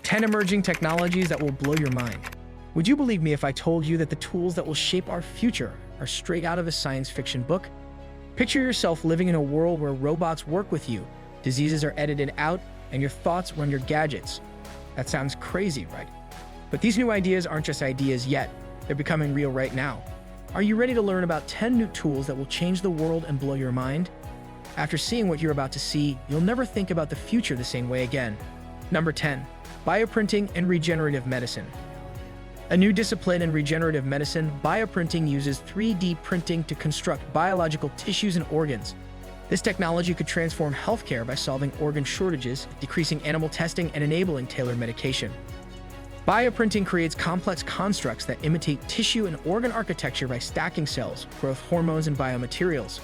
10 emerging technologies that will blow your mind. Would you believe me if I told you that the tools that will shape our future are straight out of a science fiction book? Picture yourself living in a world where robots work with you, diseases are edited out, and your thoughts run your gadgets. That sounds crazy, right? But these new ideas aren't just ideas yet. They're becoming real right now. Are you ready to learn about 10 new tools that will change the world and blow your mind? After seeing what you're about to see, you'll never think about the future the same way again. Number 10. Bioprinting and Regenerative Medicine. A new discipline in regenerative medicine, bioprinting uses 3D printing to construct biological tissues and organs. This technology could transform healthcare by solving organ shortages, decreasing animal testing, and enabling tailored medication. Bioprinting creates complex constructs that imitate tissue and organ architecture by stacking cells, growth hormones, and biomaterials.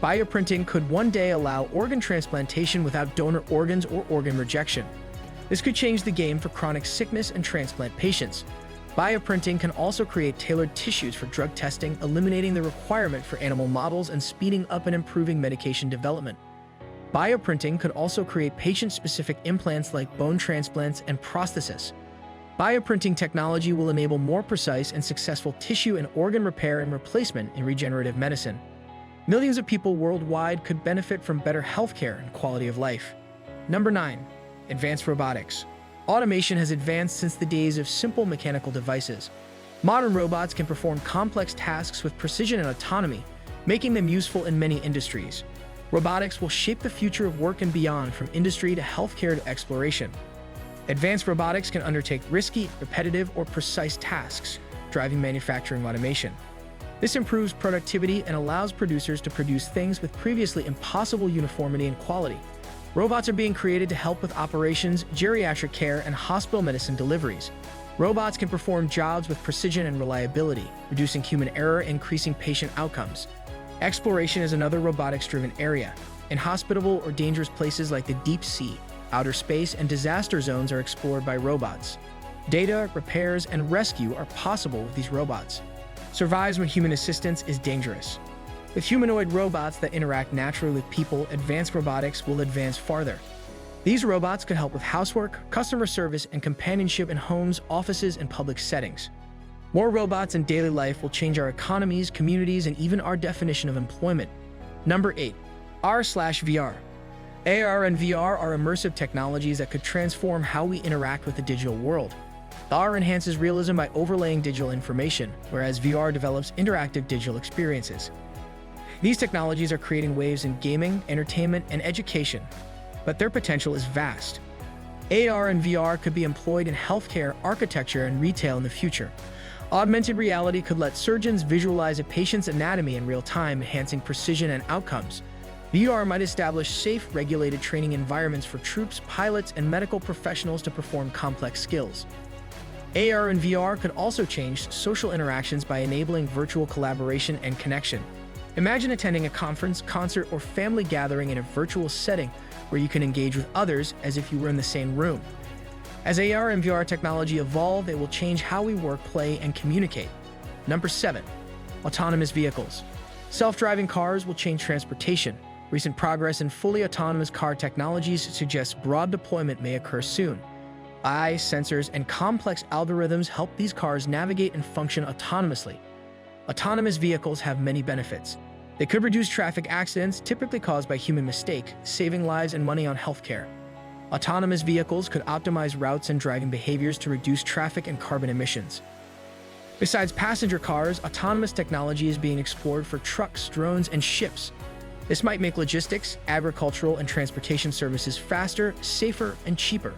Bioprinting could one day allow organ transplantation without donor organs or organ rejection. This could change the game for chronic sickness and transplant patients. Bioprinting can also create tailored tissues for drug testing, eliminating the requirement for animal models and speeding up and improving medication development. Bioprinting could also create patient-specific implants like bone transplants and prosthesis. Bioprinting technology will enable more precise and successful tissue and organ repair and replacement in regenerative medicine. Millions of people worldwide could benefit from better healthcare and quality of life. Number 9. Advanced robotics. Automation has advanced since the days of simple mechanical devices. Modern robots can perform complex tasks with precision and autonomy, making them useful in many industries. Robotics will shape the future of work and beyond, from industry to healthcare to exploration. Advanced robotics can undertake risky, repetitive, or precise tasks, driving manufacturing automation. This improves productivity and allows producers to produce things with previously impossible uniformity and quality. Robots are being created to help with operations, geriatric care, and hospital medicine deliveries. Robots can perform jobs with precision and reliability, reducing human error and increasing patient outcomes. Exploration is another robotics-driven area. Inhospitable or dangerous places like the deep sea, outer space, and disaster zones are explored by robots. Data, repairs, and rescue are possible with these robots. Survives when human assistance is dangerous. With humanoid robots that interact naturally with people, advanced robotics will advance farther. These robots could help with housework, customer service, and companionship in homes, offices, and public settings. More robots in daily life will change our economies, communities, and even our definition of employment. Number 8. R/VR. AR and VR are immersive technologies that could transform how we interact with the digital world. AR enhances realism by overlaying digital information, whereas VR develops interactive digital experiences. These technologies are creating waves in gaming, entertainment, and education, but their potential is vast. AR and VR could be employed in healthcare, architecture, and retail in the future. Augmented reality could let surgeons visualize a patient's anatomy in real time, enhancing precision and outcomes. VR might establish safe, regulated training environments for troops, pilots, and medical professionals to perform complex skills. AR and VR could also change social interactions by enabling virtual collaboration and connection. Imagine attending a conference, concert, or family gathering in a virtual setting where you can engage with others as if you were in the same room. As AR and VR technology evolve, it will change how we work, play, and communicate. Number 7. Autonomous vehicles. Self-driving cars will change transportation. Recent progress in fully autonomous car technologies suggests broad deployment may occur soon. AI, sensors, and complex algorithms help these cars navigate and function autonomously. Autonomous vehicles have many benefits. They could reduce traffic accidents typically caused by human mistake, saving lives and money on healthcare. Autonomous vehicles could optimize routes and driving behaviors to reduce traffic and carbon emissions. Besides passenger cars, autonomous technology is being explored for trucks, drones, and ships. This might make logistics, agricultural, and transportation services faster, safer, and cheaper.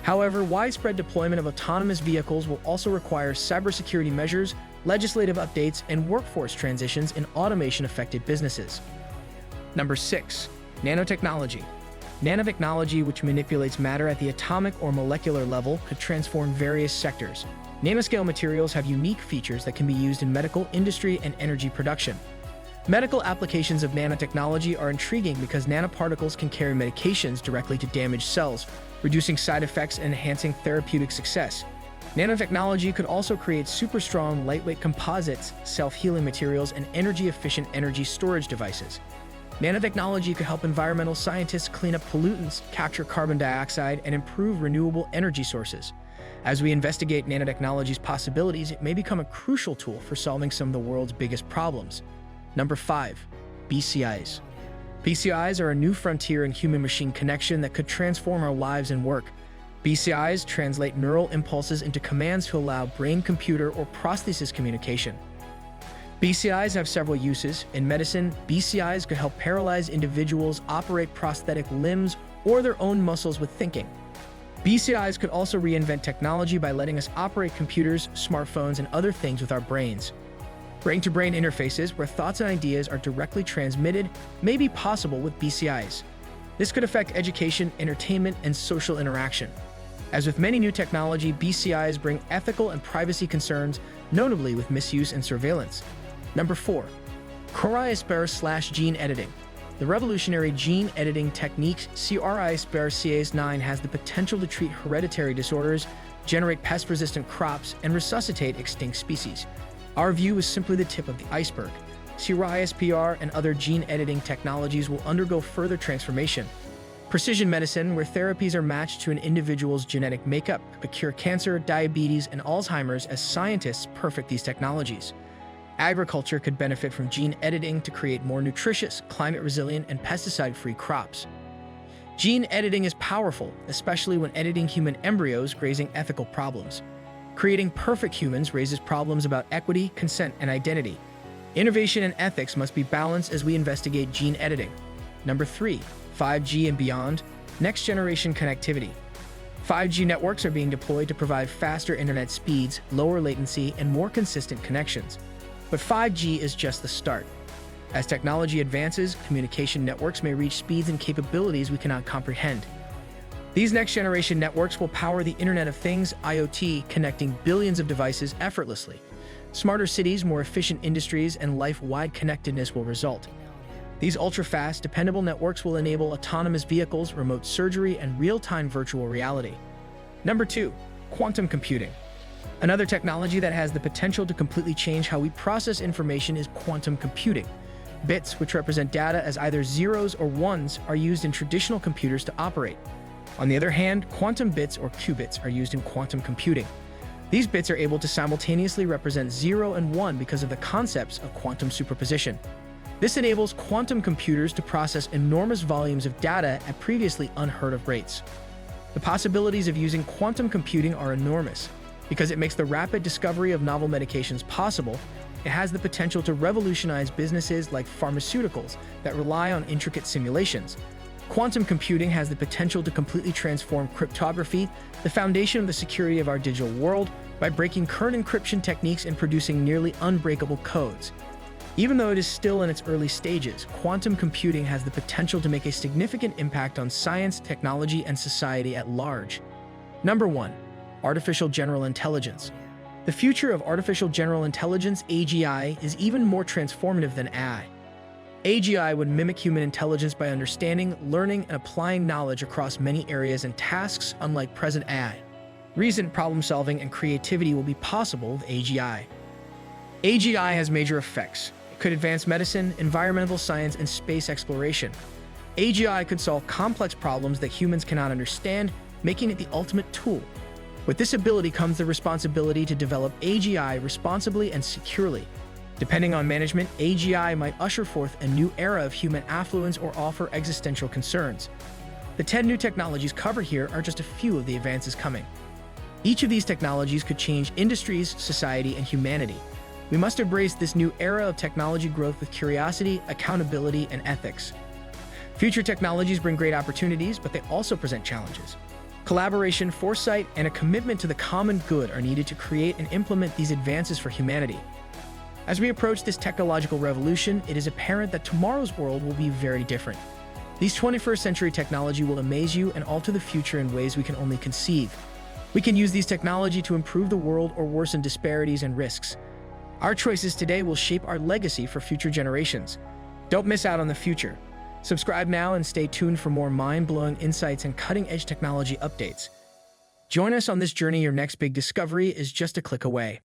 However, widespread deployment of autonomous vehicles will also require cybersecurity measures, legislative updates, and workforce transitions in automation-affected businesses. Number 6. Nanotechnology. Nanotechnology, which manipulates matter at the atomic or molecular level, could transform various sectors. Nanoscale materials have unique features that can be used in medical, industry, and energy production. Medical applications of nanotechnology are intriguing because nanoparticles can carry medications directly to damaged cells, reducing side effects and enhancing therapeutic success. Nanotechnology could also create super strong, lightweight composites, self-healing materials, and energy-efficient energy storage devices. Nanotechnology could help environmental scientists clean up pollutants, capture carbon dioxide, and improve renewable energy sources. As we investigate nanotechnology's possibilities, it may become a crucial tool for solving some of the world's biggest problems. Number 5. BCIs. BCIs are a new frontier in human-machine connection that could transform our lives and work. BCIs translate neural impulses into commands to allow brain-computer or prosthesis communication. BCIs have several uses. In medicine, BCIs could help paralyzed individuals operate prosthetic limbs or their own muscles with thinking. BCIs could also reinvent technology by letting us operate computers, smartphones, and other things with our brains. Brain-to-brain interfaces, where thoughts and ideas are directly transmitted, may be possible with BCIs. This could affect education, entertainment, and social interaction. As with many new technology, BCIs bring ethical and privacy concerns, notably with misuse and surveillance. Number 4. CRISPR/gene editing. The revolutionary gene editing technique CRISPR-Cas9 has the potential to treat hereditary disorders, generate pest-resistant crops, and resuscitate extinct species. Our view is simply the tip of the iceberg. CRISPR and other gene editing technologies will undergo further transformation. Precision medicine, where therapies are matched to an individual's genetic makeup, could cure cancer, diabetes, and Alzheimer's as scientists perfect these technologies. Agriculture could benefit from gene editing to create more nutritious, climate-resilient, and pesticide-free crops. Gene editing is powerful, especially when editing human embryos, raising ethical problems. Creating perfect humans raises problems about equity, consent, and identity. Innovation and ethics must be balanced as we investigate gene editing. Number 3. 5G and beyond. Next-generation connectivity. 5G networks are being deployed to provide faster internet speeds, lower latency, and more consistent connections. But 5G is just the start. As technology advances, communication networks may reach speeds and capabilities we cannot comprehend. These next-generation networks will power the Internet of Things, IoT, connecting billions of devices effortlessly. Smarter cities, more efficient industries, and life-wide connectedness will result. These ultra-fast, dependable networks will enable autonomous vehicles, remote surgery, and real-time virtual reality. Number 2. Quantum computing. Another technology that has the potential to completely change how we process information is quantum computing. Bits, which represent data as either zeros or ones, are used in traditional computers to operate. On the other hand, quantum bits or qubits are used in quantum computing. These bits are able to simultaneously represent 0 and 1 because of the concepts of quantum superposition. This enables quantum computers to process enormous volumes of data at previously unheard of rates. The possibilities of using quantum computing are enormous. Because it makes the rapid discovery of novel medications possible, it has the potential to revolutionize businesses like pharmaceuticals that rely on intricate simulations. Quantum computing has the potential to completely transform cryptography, the foundation of the security of our digital world, by breaking current encryption techniques and producing nearly unbreakable codes. Even though it is still in its early stages, quantum computing has the potential to make a significant impact on science, technology, and society at large. Number 1. Artificial General Intelligence. The future of artificial general intelligence, AGI, is even more transformative than AI. AGI would mimic human intelligence by understanding, learning, and applying knowledge across many areas and tasks unlike present AI. Recent problem-solving and creativity will be possible with AGI. AGI has major effects. It could advance medicine, environmental science, and space exploration. AGI could solve complex problems that humans cannot understand, making it the ultimate tool. With this ability comes the responsibility to develop AGI responsibly and securely. Depending on management, AGI might usher forth a new era of human affluence or offer existential concerns. The 10 new technologies covered here are just a few of the advances coming. Each of these technologies could change industries, society, and humanity. We must embrace this new era of technology growth with curiosity, accountability, and ethics. Future technologies bring great opportunities, but they also present challenges. Collaboration, foresight, and a commitment to the common good are needed to create and implement these advances for humanity. As we approach this technological revolution, it is apparent that tomorrow's world will be very different. These 21st century technology will amaze you and alter the future in ways we can only conceive. We can use these technology to improve the world or worsen disparities and risks. Our choices today will shape our legacy for future generations. Don't miss out on the future. Subscribe now and stay tuned for more mind-blowing insights and cutting-edge technology updates. Join us on this journey. Your next big discovery is just a click away.